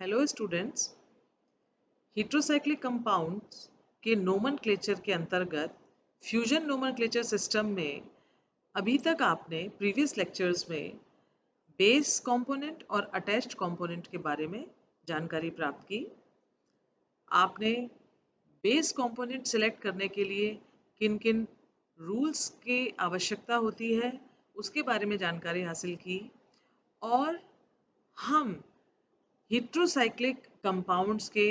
Hello students, heterocyclic compounds के nomenclature के अंतर्गत फ्यूजन नोमेनक्लेचर सिस्टम में अभी तक आपने प्रीवियस लेक्चर्स में बेस कंपोनेंट और अटैच्ड कंपोनेंट के बारे में जानकारी प्राप्त की। आपने बेस कंपोनेंट सिलेक्ट करने के लिए किन किन रूल्स की आवश्यकता होती है उसके बारे में जानकारी हासिल की और हम हीट्रोसाइक्लिक कंपाउंड्स के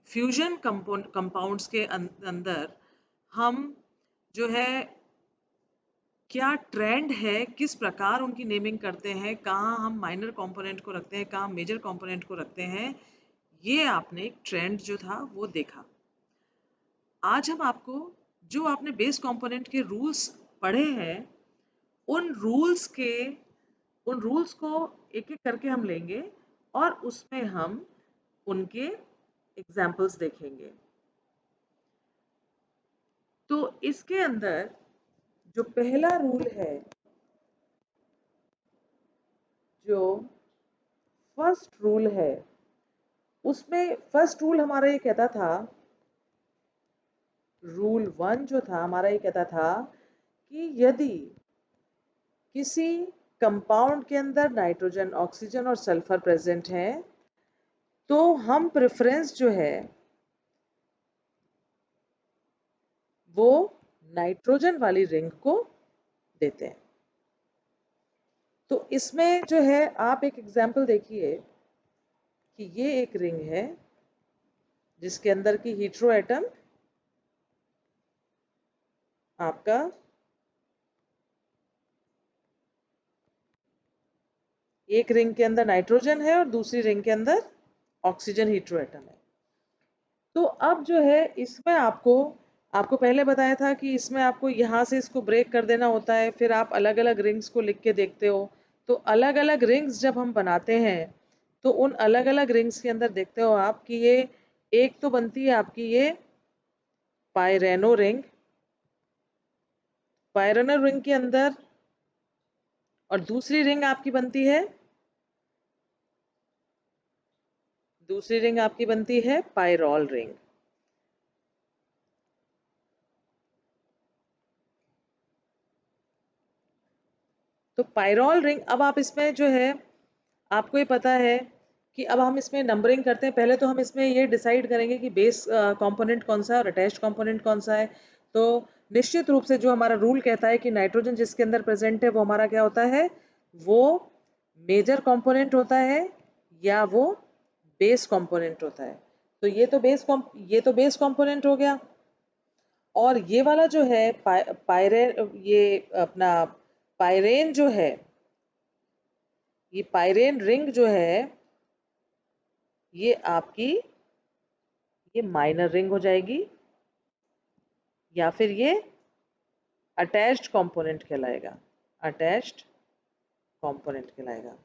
फ्यूजन कंपाउंड्स के अंदर हम जो है क्या ट्रेंड है, किस प्रकार उनकी नेमिंग करते हैं, कहाँ हम माइनर कंपोनेंट को रखते हैं, कहाँ मेजर कंपोनेंट को रखते हैं, ये आपने एक ट्रेंड जो था वो देखा। आज हम आपको जो आपने बेस कंपोनेंट के रूल्स पढ़े हैं उन रूल्स को एक एक करके हम लेंगे और उसमें हम उनके एग्जाम्पल्स देखेंगे। तो इसके अंदर जो पहला रूल है, जो फर्स्ट रूल है, उसमें फर्स्ट रूल हमारा ये कहता था, रूल 1 जो था हमारा ये कहता था कि यदि किसी कंपाउंड के अंदर नाइट्रोजन, ऑक्सीजन और सल्फर प्रेजेंट है तो हम प्रेफरेंस जो है वो नाइट्रोजन वाली रिंग को देते हैं। तो इसमें जो है आप एक एग्जाम्पल देखिए कि ये एक रिंग है जिसके अंदर की हीट्रो एटम आपका एक रिंग के अंदर नाइट्रोजन है और दूसरी रिंग के अंदर ऑक्सीजन हीट्रो एटम है। तो अब जो है इसमें आपको पहले बताया था कि इसमें आपको यहाँ से इसको ब्रेक कर देना होता है, फिर आप अलग अलग रिंग्स को लिख के देखते हो। तो अलग अलग रिंग्स जब हम बनाते हैं तो उन अलग अलग रिंग्स के अंदर देखते हो आप कि ये एक तो बनती है आपकी ये पायरेनो रिंग, पायरेनो रिंग के अंदर, और दूसरी रिंग आपकी बनती है पायरॉल रिंग। तो पायरॉल रिंग, अब आप इसमें जो है आपको ये पता है कि अब हम इसमें नंबरिंग करते हैं। पहले तो हम इसमें ये डिसाइड करेंगे कि बेस कंपोनेंट कौन सा है और अटैच्ड कंपोनेंट कौन सा है। तो निश्चित रूप से जो हमारा रूल कहता है कि नाइट्रोजन जिसके अंदर प्रेजेंट है वो हमारा क्या होता है, वो मेजर कंपोनेंट होता है या वो बेस कंपोनेंट होता है। तो ये तो बेस कंपोनेंट हो गया। और ये वाला जो है पायरेन, ये अपना पायरेन जो है, ये पायरेन रिंग जो है ये आपकी ये माइनर रिंग हो जाएगी या फिर ये अटैच्ड कंपोनेंट कहलाएगा, अटैच्ड कंपोनेंट कहलाएगा।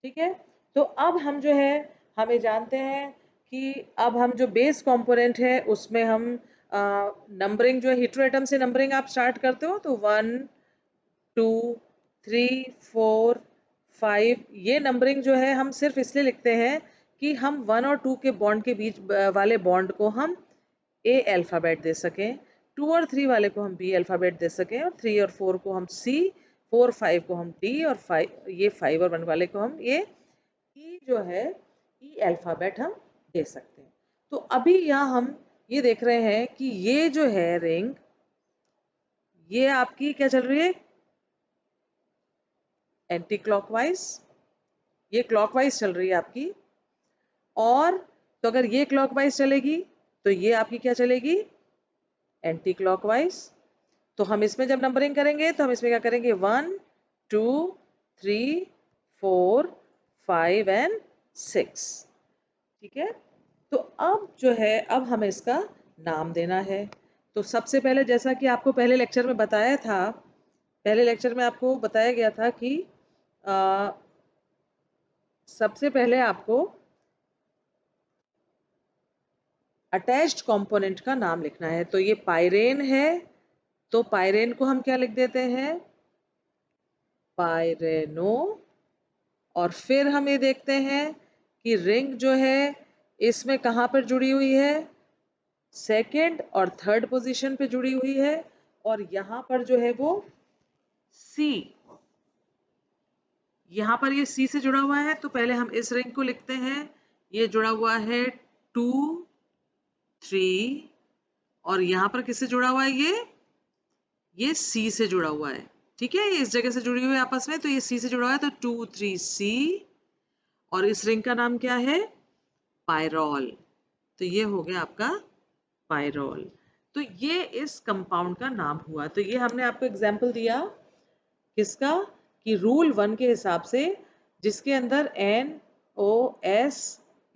ठीक है। तो अब हम जो है हमें जानते हैं कि अब हम जो बेस कंपोनेंट है उसमें हम नंबरिंग जो है हीट्रो एटम से नंबरिंग आप स्टार्ट करते हो तो 1 2 3 4 5, ये नंबरिंग जो है हम सिर्फ इसलिए लिखते हैं कि हम 1 और 2 के बॉन्ड के बीच वाले बॉन्ड को हम ए अल्फ़ाबेट दे सकें, 2 और 3 वाले को हम बी अल्फ़ाबेट दे सकें, और 3 और 4 को हम सी, 4 5 को हम डी, और 5 और 1 वाले को हम ये ई जो है ई अल्फ़ाबेट हम दे सकते हैं। तो अभी यहाँ हम ये देख रहे हैं कि ये जो है रिंग, ये आपकी क्या चल रही है, एंटी क्लॉकवाइज, ये क्लॉकवाइज चल रही है आपकी। और तो अगर ये क्लॉकवाइज चलेगी तो ये आपकी क्या चलेगी, एंटी क्लॉकवाइज। तो हम इसमें जब नंबरिंग करेंगे तो हम इसमें क्या करेंगे, 1 2 3 4 5 एंड 6। ठीक है। तो अब जो है अब हमें इसका नाम देना है। तो सबसे पहले जैसा कि आपको पहले लेक्चर में बताया था, पहले लेक्चर में आपको बताया गया था कि सबसे पहले आपको अटैच्ड कंपोनेंट का नाम लिखना है। तो ये पायरेन है तो पायरेन को हम क्या लिख देते हैं, पायरेनो। और फिर हम ये देखते हैं कि रिंग जो है इसमें कहाँ पर जुड़ी हुई है, सेकंड और थर्ड पोजीशन पे जुड़ी हुई है, और यहां पर जो है वो सी, यहां पर ये सी से जुड़ा हुआ है। तो पहले हम इस रिंग को लिखते हैं, ये जुड़ा हुआ है 2 3, और यहां पर किससे जुड़ा हुआ है, ये सी से जुड़ा हुआ है। ठीक है, ये इस जगह से जुड़ी हुई है आपस में, तो ये सी से जुड़ा हुआ है, तो 2 3 सी, और इस रिंग का नाम क्या है, पायरॉल। तो ये हो गया आपका पायरॉल। तो ये इस कंपाउंड का नाम हुआ। तो ये हमने आपको एग्जाम्पल दिया किसका, कि रूल 1 के हिसाब से जिसके अंदर NOS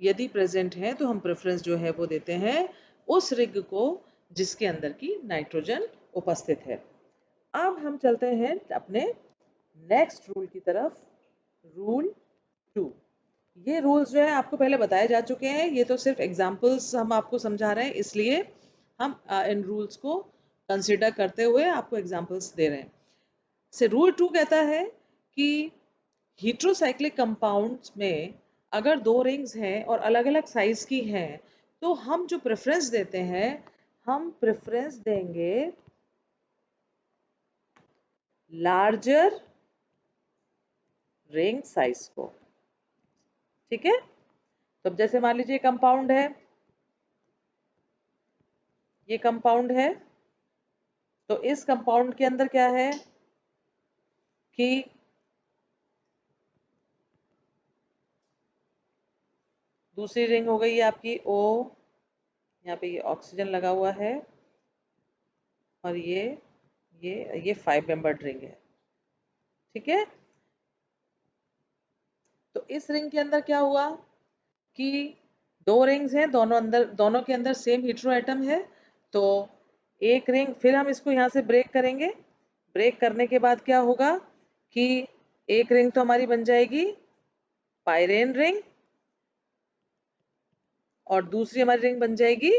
यदि प्रेजेंट है तो हम प्रेफरेंस जो है वो देते हैं उस रिंग को जिसके अंदर की नाइट्रोजन उपस्थित है। अब हम चलते हैं अपने नेक्स्ट रूल की तरफ, रूल 2। ये रूल्स जो है आपको पहले बताए जा चुके हैं, ये तो सिर्फ एग्जांपल्स हम आपको समझा रहे हैं, इसलिए हम इन रूल्स को कंसिडर करते हुए आपको एग्जांपल्स दे रहे हैं। से रूल 2 कहता है कि हीट्रोसाइक्लिक कंपाउंड्स में अगर दो रिंग्स हैं और अलग अलग साइज की हैं तो हम जो प्रेफरेंस देते हैं, हम प्रेफरेंस देंगे लार्जर रिंग साइज को। ठीक है, तो जैसे मान लीजिए कंपाउंड है, ये कंपाउंड है, तो इस कंपाउंड के अंदर क्या है कि दूसरी रिंग हो गई है आपकी O, यहाँ पे ये ऑक्सीजन लगा हुआ है, और ये 5 मेंबर्ड रिंग है। ठीक है, तो इस रिंग के अंदर क्या हुआ कि दो रिंग्स हैं, दोनों के अंदर सेम हीट्रो एटम है। तो एक रिंग, फिर हम इसको यहाँ से ब्रेक करेंगे, ब्रेक करने के बाद क्या होगा कि एक रिंग तो हमारी बन जाएगी पायरेन रिंग, और दूसरी हमारी रिंग बन जाएगी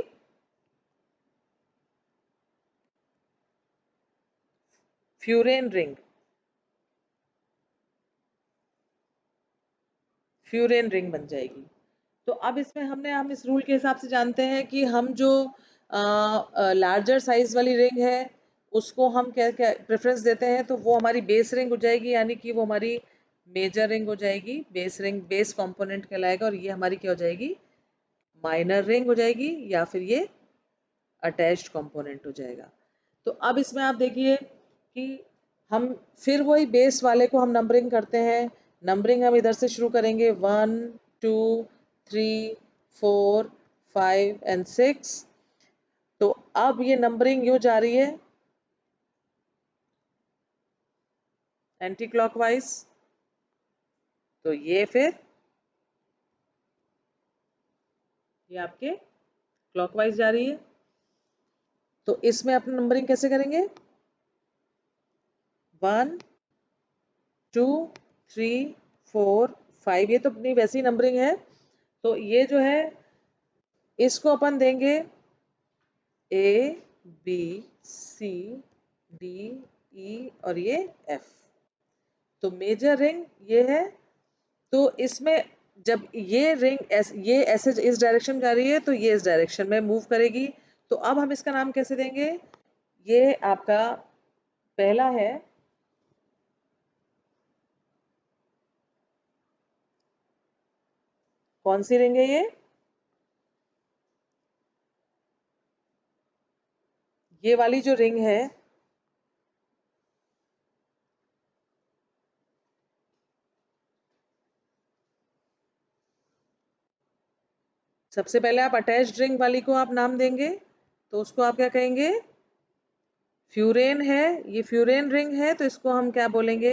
फ्यूरेन रिंग, फ्यूरेन रिंग बन जाएगी। तो अब इसमें हम इस रूल के हिसाब से जानते हैं कि हम जो लार्जर साइज वाली रिंग है उसको हम क्या क्या प्रेफरेंस देते हैं, तो वो हमारी बेस रिंग हो जाएगी, यानी कि वो हमारी मेजर रिंग हो जाएगी, बेस रिंग बेस कंपोनेंट कहलाएगा, और ये हमारी क्या हो जाएगी, माइनर रिंग हो जाएगी, या फिर ये अटैच्ड कंपोनेंट हो जाएगा। तो अब इसमें आप देखिए कि हम फिर वही बेस वाले को हम नंबरिंग करते हैं। नंबरिंग हम इधर से शुरू करेंगे 1 2 3 4 5 एंड 6। तो अब ये नंबरिंग यूं जा रही है एंटी क्लॉकवाइज, तो ये फिर ये आपके क्लॉकवाइज जा रही है। तो इसमें अपनी नंबरिंग कैसे करेंगे, 1 2 3 4 5, ये तो अपनी वैसी नंबरिंग है। तो ये जो है इसको अपन देंगे A B C D E और ये F। तो मेजर रिंग ये है, तो इसमें जब ये ऐसे इस डायरेक्शन में जा रही है तो ये इस डायरेक्शन में मूव करेगी। तो अब हम इसका नाम कैसे देंगे, ये आपका पहला है कौन सी रिंग है, ये वाली जो रिंग है सबसे पहले आप अटैच्ड रिंग वाली को आप नाम देंगे, तो उसको आप क्या कहेंगे, फ्यूरेन है, ये फ्यूरेन रिंग है, तो इसको हम क्या बोलेंगे,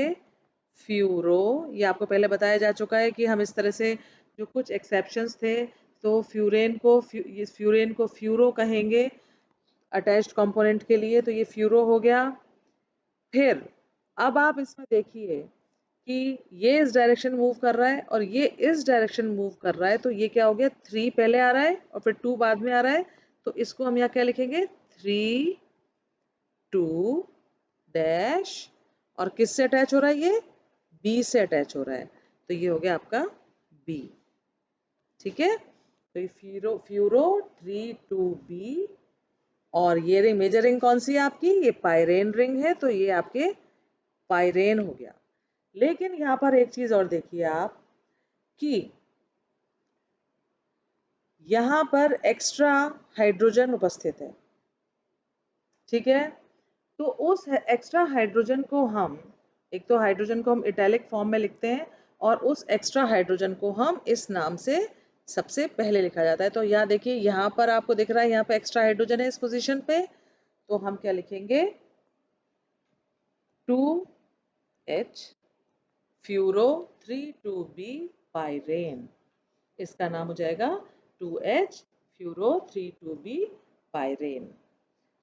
फ्यूरो। ये आपको पहले बताया जा चुका है कि हम इस तरह से जो कुछ एक्सेप्शंस थे, तो फ्यूरेन को फ्यूरो कहेंगे अटैच्ड कंपोनेंट के लिए, तो ये फ्यूरो हो गया। फिर अब आप इसमें देखिए कि ये इस डायरेक्शन मूव कर रहा है और ये इस डायरेक्शन मूव कर रहा है, तो ये क्या हो गया, 3 पहले आ रहा है और फिर 2 बाद में आ रहा है, तो इसको हम यहाँ क्या लिखेंगे, 3 2 डैश, और किससे अटैच हो रहा है, ये बी से अटैच हो रहा है, तो ये हो गया आपका बी। ठीक है, तो ये फ्यूरो 3,2B। और ये रिंग, मेजर रिंग कौन सी है आपकी? ये पायरेन रिंग है, तो ये आपके पायरेन हो गया। लेकिन यहाँ पर एक चीज और देखिए आप कि यहाँ पर एक्स्ट्रा हाइड्रोजन उपस्थित है। ठीक है, तो उस एक्स्ट्रा हाइड्रोजन को हम, एक तो हाइड्रोजन को हम इटैलिक फॉर्म में लिखते हैं और उस एक्स्ट्रा हाइड्रोजन को हम इस नाम से सबसे पहले लिखा जाता है। तो यहाँ देखिए, यहाँ पर आपको दिख रहा है यहाँ पे एक्स्ट्रा हाइड्रोजन है इस पोजीशन पे, तो हम क्या लिखेंगे? 2H furrow 3,2B पायरेन। इसका नाम हो जाएगा 2H फ्यूरो 3,2B पायरेन।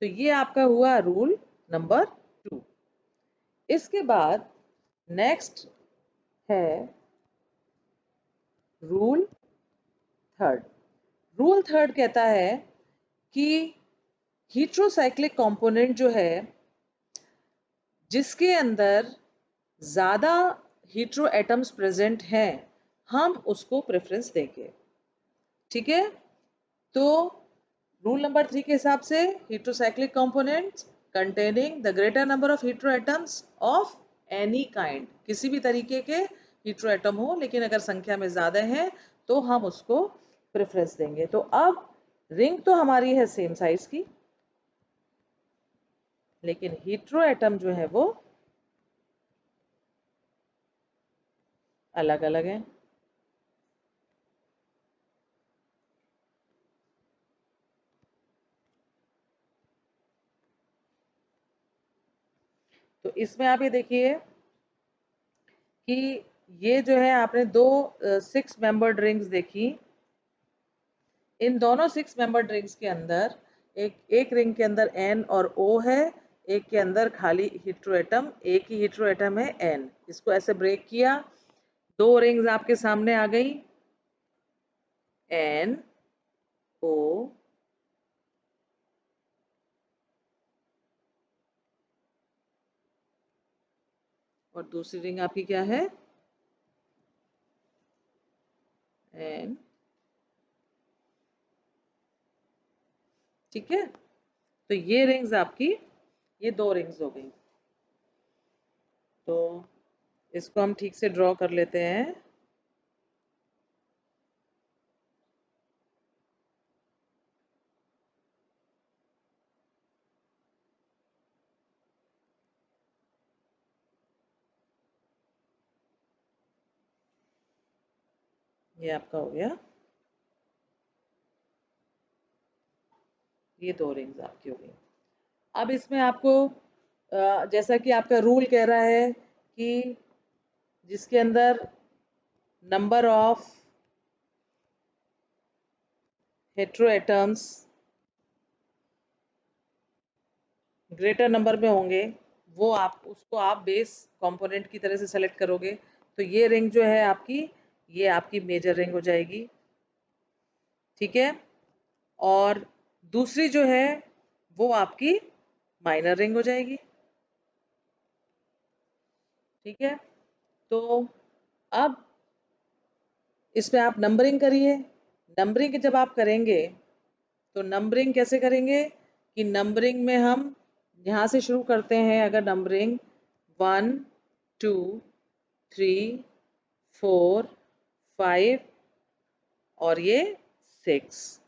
तो ये आपका हुआ रूल नंबर 2। इसके बाद नेक्स्ट है रूल थर्ड। रूल थर्ड कहता है कि हीट्रोसाइक्लिक कंपोनेंट जो है जिसके अंदर ज्यादा हीट्रो एटम्स प्रेजेंट हैं, हम उसको प्रेफरेंस देंगे। ठीक है, तो रूल नंबर 3 के हिसाब से heterocyclic components containing the greater number of hetero atoms of any kind, किसी भी तरीके के हीट्रो एटम हो लेकिन अगर संख्या में ज्यादा है तो हम उसको प्रेफरेंस देंगे। तो अब रिंग तो हमारी है सेम साइज की, लेकिन हीट्रो एटम जो है वो अलग अलग है। तो इसमें आप ये देखिए कि ये जो है आपने दो 6 मेंबर्ड रिंग्स देखी। इन दोनों 6 मेंबर्ड रिंग्स के अंदर एक एक रिंग के अंदर N और O है, एक के अंदर खाली हीट्रोएटम, एक ही हीट्रोएटम है N। इसको ऐसे ब्रेक किया, दो रिंग्स आपके सामने आ गई, N O और दूसरी रिंग आपकी क्या है? N। ठीक है, तो ये रिंग्स आपकी, ये दो रिंग्स हो गई। तो इसको हम ठीक से ड्रॉ कर लेते हैं। ये आपका हो गया, ये दो रिंग्स आपकी हो गई। अब इसमें आपको जैसा कि आपका रूल कह रहा है कि जिसके अंदर नंबर ऑफ हेट्रोएटम्स ग्रेटर नंबर में होंगे, वो आप उसको आप बेस कंपोनेंट की तरह से सेलेक्ट करोगे। तो ये रिंग जो है आपकी, ये आपकी मेजर रिंग हो जाएगी। ठीक है, और दूसरी जो है वो आपकी माइनर रिंग हो जाएगी। ठीक है, तो अब इसमें आप नंबरिंग करिए। नंबरिंग जब आप करेंगे तो नंबरिंग कैसे करेंगे कि नंबरिंग में हम यहाँ से शुरू करते हैं। अगर नंबरिंग 1 2 3 4 5 और ये 6,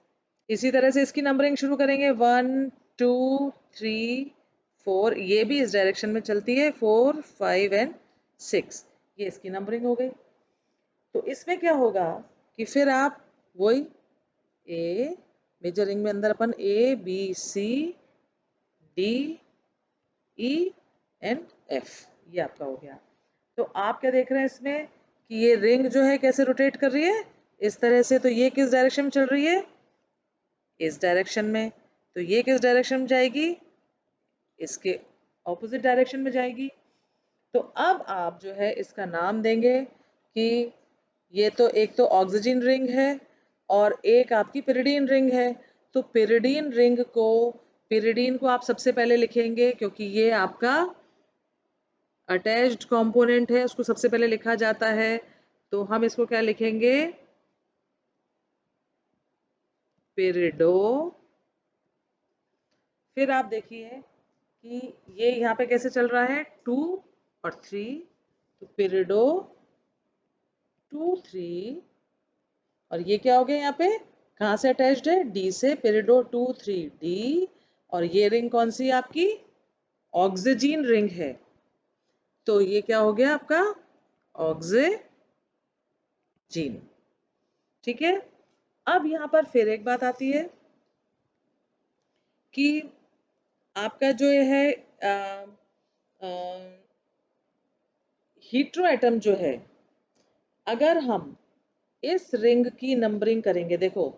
इसी तरह से इसकी नंबरिंग शुरू करेंगे 1 2 3 4, ये भी इस डायरेक्शन में चलती है 4 5 एंड 6, ये इसकी नंबरिंग हो गई। तो इसमें क्या होगा कि फिर आप वही ए मेजरिंग में अंदर अपन A B C D E and F, ये आपका हो गया। तो आप क्या देख रहे हैं इसमें कि ये रिंग जो है कैसे रोटेट कर रही है, इस तरह से। तो ये किस डायरेक्शन में चल रही है? इस डायरेक्शन में। तो ये किस डायरेक्शन में जाएगी? इसके ऑपोजिट डायरेक्शन में जाएगी। तो अब आप जो है इसका नाम देंगे कि ये तो एक तो ऑक्सीजन रिंग है और एक आपकी पिरिडीन रिंग है। तो पिरिडीन को आप सबसे पहले लिखेंगे क्योंकि ये आपका अटैच्ड कंपोनेंट है, उसको सबसे पहले लिखा जाता है। तो हम इसको क्या लिखेंगे? पेरिडो। फिर आप देखिए कि ये यहाँ पे कैसे चल रहा है, 2 और 3, तो पेरिडो 2 3, और ये क्या हो गया यहाँ पे, कहाँ से अटैच्ड है, डी से, पेरिडो 2 3 डी, और ये रिंग कौन सी है आपकी, ऑक्सीजन रिंग है, तो ये क्या हो गया आपका, ऑक्सीजन। ठीक है। अब यहाँ पर फिर एक बात आती है कि आपका जो है हीट्रो एटम जो है, अगर हम इस रिंग की नंबरिंग करेंगे, देखो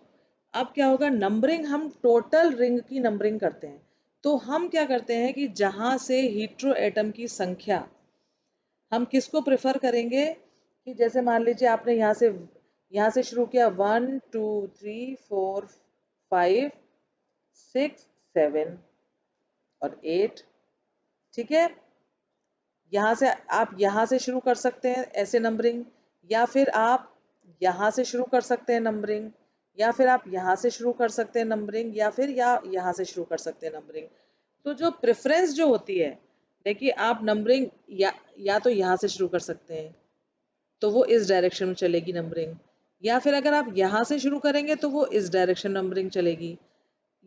अब क्या होगा, नंबरिंग हम टोटल रिंग की नंबरिंग करते हैं, तो हम क्या करते हैं कि जहां से हीट्रो एटम की संख्या, हम किसको प्रेफर करेंगे कि जैसे मान लीजिए आपने यहाँ से शुरू किया 1 2 3 4 5 6 7 और 8, ठीक है, यहाँ से आप यहाँ से शुरू कर सकते हैं ऐसे नंबरिंग, या फिर आप यहाँ से शुरू कर सकते हैं नंबरिंग, या फिर आप यहाँ से शुरू कर सकते हैं नंबरिंग, या फिर यहाँ से शुरू कर सकते हैं नंबरिंग। तो जो प्रेफरेंस जो होती है, देखिए आप नंबरिंग या तो यहाँ से शुरू कर सकते हैं तो वो इस डायरेक्शन में चलेगी नंबरिंग, या फिर अगर आप यहाँ से शुरू करेंगे तो वो इस डायरेक्शन नंबरिंग चलेगी,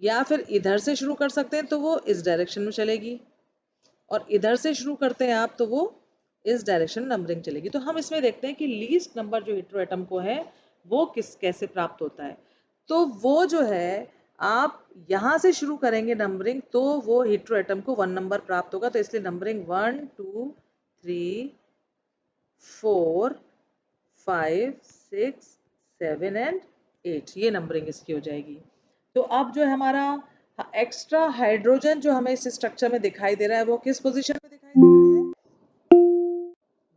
या फिर इधर से शुरू कर सकते हैं तो वो इस डायरेक्शन में चलेगी, और इधर से शुरू करते हैं आप तो वो इस डायरेक्शन नंबरिंग चलेगी। तो हम इसमें देखते हैं कि लीस्ट नंबर जो हेटेरो एटम को है वो कैसे प्राप्त होता है, तो वो जो है आप यहाँ से शुरू करेंगे नंबरिंग तो वो हेटेरो एटम को 1 नंबर प्राप्त होगा, तो इसलिए नंबरिंग 1 2 3 4 5 6 7 एंड 8, ये नंबरिंग इसकी हो जाएगी। तो अब जो है हमारा एक्स्ट्रा हाइड्रोजन जो हमें इस स्ट्रक्चर में दिखाई दे रहा है वो किस पोजीशन में दिखाई दे रहा है,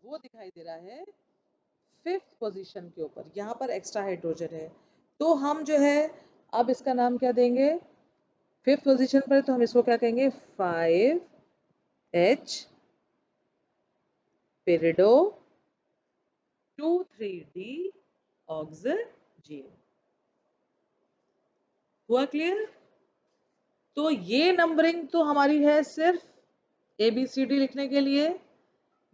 वो दिखाई दे रहा है 5th पोजीशन के ऊपर, यहाँ पर एक्स्ट्रा हाइड्रोजन है, तो हम जो है अब इसका नाम क्या देंगे, 5th पोजीशन पर तो हम इसको क्या कहेंगे, 5H पेरिडो 2 3D ऑक्सीजन। हुआ क्लियर। तो ये नंबरिंग तो हमारी है सिर्फ ABCD लिखने के लिए,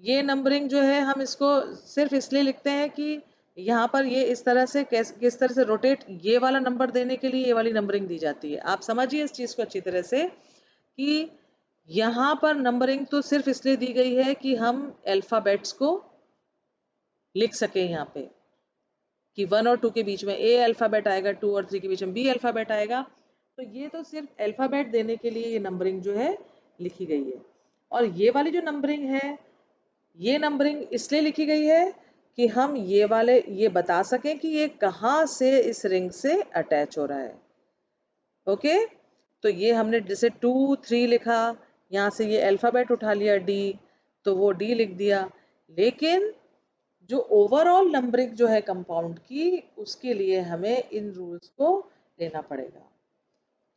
ये नंबरिंग जो है हम इसको सिर्फ इसलिए लिखते हैं कि यहाँ पर ये इस तरह से किस तरह से रोटेट, ये वाला नंबर देने के लिए ये वाली नंबरिंग दी जाती है। आप समझिए इस चीज़ को अच्छी तरह से कि यहाँ पर नंबरिंग तो सिर्फ इसलिए दी गई है कि हम अल्फ़ाबेट्स को लिख सकें यहाँ पे, कि 1 और 2 के बीच में A अल्फ़ाबेट आएगा, 2 और 3 के बीच में B अल्फ़ाबेट आएगा, तो ये तो सिर्फ अल्फ़ाबेट देने के लिए ये नंबरिंग जो है लिखी गई है। और ये वाली जो नंबरिंग है, ये नंबरिंग इसलिए लिखी गई है कि हम ये बता सकें कि ये कहाँ से इस रिंग से अटैच हो रहा है। ओके, तो ये हमने जैसे 2 3 लिखा, यहाँ से ये अल्फ़ाबेट उठा लिया D, तो वो D लिख दिया, लेकिन जो ओवरऑल नंबरिंग जो है कंपाउंड की, उसके लिए हमें इन रूल्स को लेना पड़ेगा।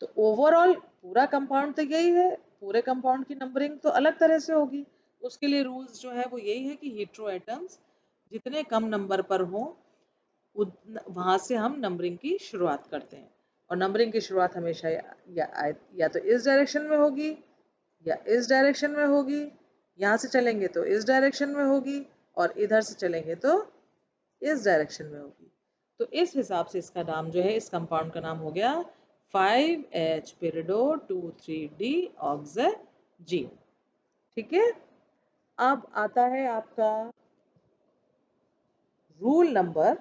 तो ओवरऑल पूरा कंपाउंड तो यही है, पूरे कंपाउंड की नंबरिंग तो अलग तरह से होगी, उसके लिए रूल्स जो है वो यही है कि हेटेरो एटम्स जितने कम नंबर पर हों वहां से हम नंबरिंग की शुरुआत करते हैं, और नंबरिंग की शुरुआत हमेशा या तो इस डायरेक्शन में होगी या इस डायरेक्शन में होगी, यहाँ से चलेंगे तो इस डायरेक्शन में होगी, और इधर से चलेंगे तो इस डायरेक्शन में होगी। तो इस हिसाब से इसका नाम जो है, इस कंपाउंड का नाम हो गया 5H पेरिडो 2 3D ऑक्सीजन। ठीक है। अब आता है आपका रूल नंबर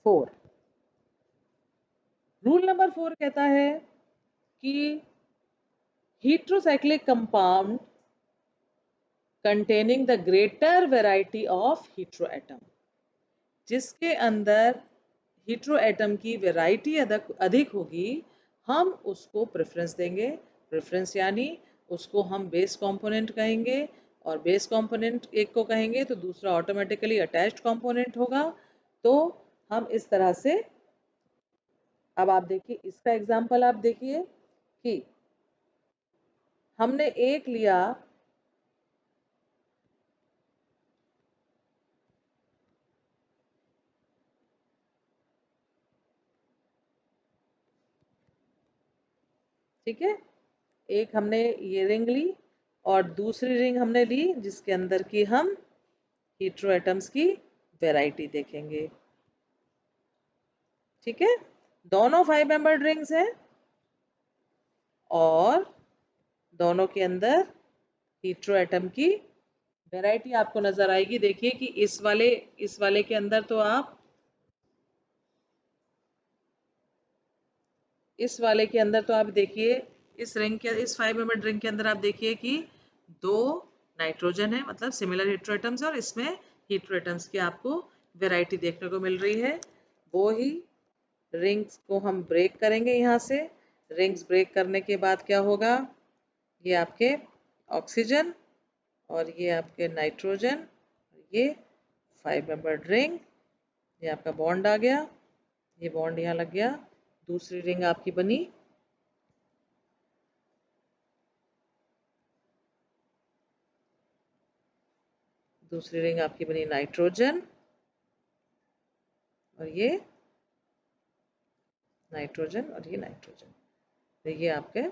4। रूल नंबर 4 कहता है कि heterocyclic compound containing the greater variety of heteroatom, जिसके अंदर हेटेरोएटम की वैरायटी अधिक होगी, हम उसको प्रेफरेंस देंगे। प्रेफरेंस यानी उसको हम बेस कंपोनेंट कहेंगे, और बेस कंपोनेंट एक को कहेंगे तो दूसरा ऑटोमेटिकली अटैच्ड कंपोनेंट होगा। तो हम इस तरह से, अब आप देखिए इसका एग्जांपल, आप देखिए कि हमने एक लिया ठीक है, एक हमने ये रिंग ली और दूसरी रिंग हमने ली जिसके अंदर की हम हीट्रो एटम्स की वैरायटी देखेंगे। ठीक है, दोनों 5 मेंबर्ड रिंग्स हैं और दोनों के अंदर हीट्रो एटम की वैरायटी आपको नजर आएगी। देखिए कि इस वाले के अंदर तो आप देखिए इस 5 मेंबर्ड रिंग के अंदर आप देखिए कि 2 नाइट्रोजन है, मतलब सिमिलर हीट्रो एटम्स है, और इसमें हीट्रो एटम्स की आपको वैरायटी देखने को मिल रही है। वो ही रिंग्स को हम ब्रेक करेंगे यहाँ से। रिंग्स ब्रेक करने के बाद क्या होगा, ये आपके ऑक्सीजन और ये आपके नाइट्रोजन, ये 5 मेंबर्ड रिंग, ये आपका बॉन्ड आ गया, ये बॉन्ड यहाँ लग गया, दूसरी रिंग आपकी बनी। दूसरी रिंग आपकी बनी नाइट्रोजन और ये नाइट्रोजन और ये नाइट्रोजन। तो ये आपके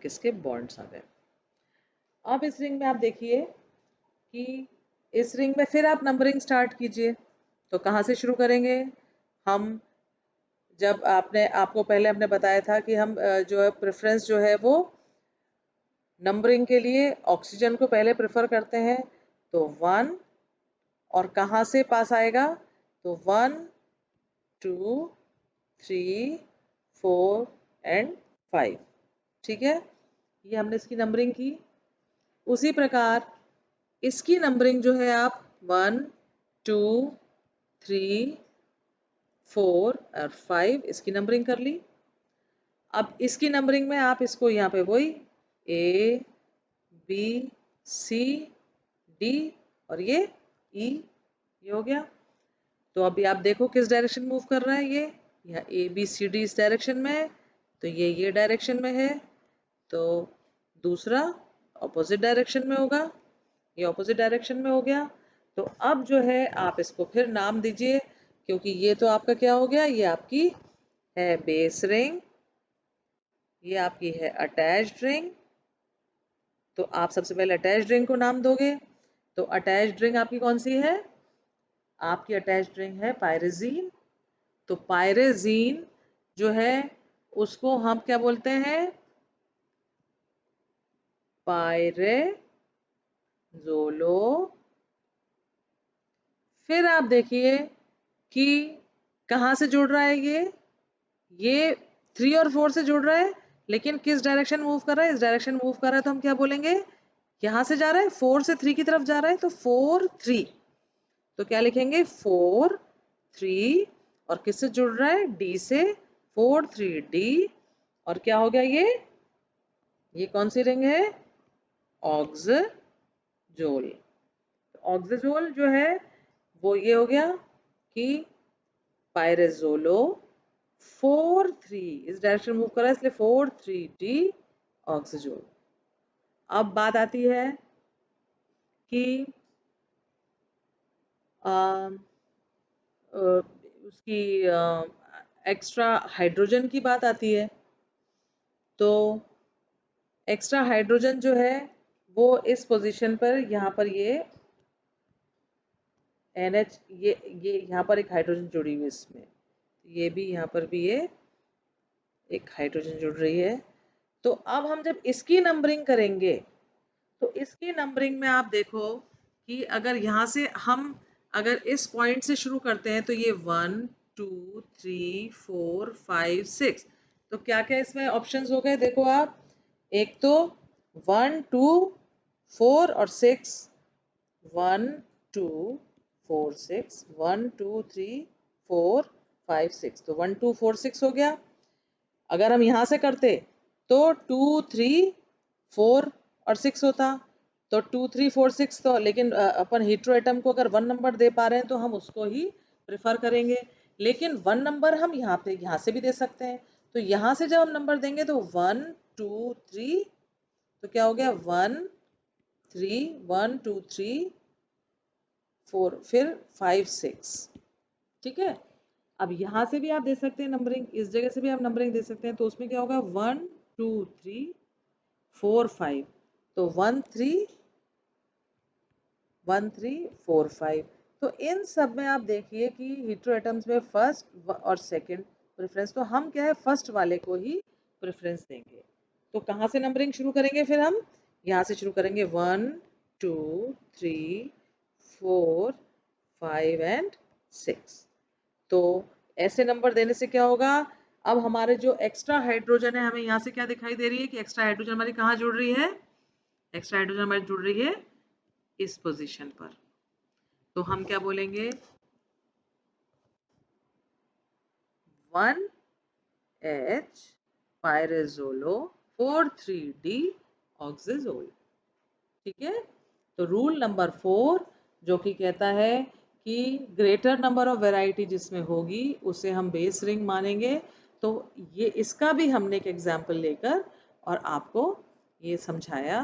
इसके बॉन्ड्स आ गए। अब इस रिंग में आप देखिए कि इस रिंग में फिर आप नंबरिंग स्टार्ट कीजिए। तो कहाँ से शुरू करेंगे हम? जब आपको पहले हमने बताया था कि हम जो है प्रेफरेंस जो है वो नंबरिंग के लिए ऑक्सीजन को पहले प्रेफर करते हैं। तो 1, और कहाँ से पास आएगा? तो 1, 2, 3, 4 एंड 5। ठीक है, ये हमने इसकी नंबरिंग की। उसी प्रकार इसकी नंबरिंग जो है आप 1, 2, 3, 4 और 5 इसकी नंबरिंग कर ली। अब इसकी नंबरिंग में आप इसको यहाँ पे वही A, B, C, D और ये E, ये हो गया। तो अभी आप देखो किस डायरेक्शन मूव कर रहा है ये, यहाँ A, B, C, D इस डायरेक्शन में है, तो ये डायरेक्शन में है, तो दूसरा ऑपोजिट डायरेक्शन में होगा, ये ऑपोजिट डायरेक्शन में हो गया। तो अब जो है आप इसको फिर नाम दीजिए, क्योंकि ये तो आपका क्या हो गया, ये आपकी है बेस रिंग, ये आपकी है अटैच्ड रिंग। तो आप सबसे पहले अटैच्ड रिंग को नाम दोगे। तो अटैच्ड रिंग आपकी कौन सी है? आपकी अटैच्ड रिंग है पायरेजीन। तो पायरेजीन जो है उसको हम क्या बोलते हैं? पायरेजोलो। फिर आप देखिए कि कहाँ से जुड़ रहा है ये 3 और 4 से जुड़ रहा है, लेकिन किस डायरेक्शन मूव कर रहा है? इस डायरेक्शन मूव कर रहा है, तो हम क्या बोलेंगे? यहाँ से जा रहा है 4 से 3 की तरफ जा रहा है, तो 4, 3। तो क्या लिखेंगे? 4, 3, और किससे जुड़ रहा है? डी से, 4, 3, डी। और क्या हो गया ये कौन सी रिंग है? ऑक्सजोल। ऑक्सजोल जो है वो ये हो गया कि पायरेजोलो 4, 3 इस डायरेक्शन मूव कर रहा है, इसलिए 4, 3 डी ऑक्सजोल। अब बात आती है कि उसकी एक्स्ट्रा हाइड्रोजन की बात आती है। तो एक्स्ट्रा हाइड्रोजन जो है वो इस पोजीशन पर, यहाँ पर ये NH, ये यहाँ पर एक हाइड्रोजन जुड़ी हुई है इसमें, ये भी यहाँ पर भी ये एक हाइड्रोजन जुड़ रही है। तो अब हम जब इसकी नंबरिंग करेंगे, तो इसकी नंबरिंग में आप देखो कि अगर यहाँ से हम अगर इस पॉइंट से शुरू करते हैं, तो ये 1, 2, 3, 4, 5, 6। तो क्या क्या इसमें ऑप्शंस हो गए देखो आप। एक तो 1, 2, 4 और 6, 1, 2, 4, 6, 1, 2, 3, 4, 5, 6, तो 1, 2, 4, 6 हो गया। अगर हम यहाँ से करते तो 2, 3, 4 और 6 होता। तो 2, 3, 4, 6 तो, लेकिन अपन हीट्रो एटम को अगर 1 नंबर दे पा रहे हैं तो हम उसको ही प्रेफर करेंगे। लेकिन 1 नंबर हम यहाँ से भी दे सकते हैं। तो यहाँ से जब हम नंबर देंगे तो 1, 2, 3, तो क्या हो गया? 1, 3, 1, 2, 3, 4, फिर 5, 6। ठीक है, अब यहाँ से भी आप दे सकते हैं नंबरिंग, इस जगह से भी आप नंबरिंग दे सकते हैं, तो उसमें क्या होगा 1 2 3 4 5, तो 1 3 1 3 4 5। तो इन सब में आप देखिए कि हेटेरोएटम्स में फर्स्ट और सेकंड प्रेफरेंस, तो हम क्या है फर्स्ट वाले को ही प्रेफरेंस देंगे। तो कहाँ से नंबरिंग शुरू करेंगे फिर हम यहाँ से शुरू करेंगे 1 2 3 4 5 एंड 6। तो ऐसे नंबर देने से क्या होगा, अब हमारे जो एक्स्ट्रा हाइड्रोजन है हमें यहाँ से क्या दिखाई दे रही है कि एक्स्ट्रा हाइड्रोजन हमारी कहाँ जुड़ रही है, एक्स्ट्रा हाइड्रोजन हमारी जुड़ रही है इस पोजीशन पर। तो हम क्या बोलेंगे 1H पायरेजोलो 4,3D ऑक्सीजोल। ठीक है, तो रूल नंबर 4 जो कि कहता है कि ग्रेटर नंबर ऑफ वैरायटी जिसमें होगी उसे हम बेस रिंग मानेंगे। तो ये इसका भी हमने एक एग्जाम्पल लेकर और आपको ये समझाया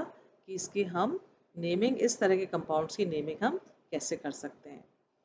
कि इसकी हम नेमिंग, इस तरह के कंपाउंड्स की नेमिंग हम कैसे कर सकते हैं।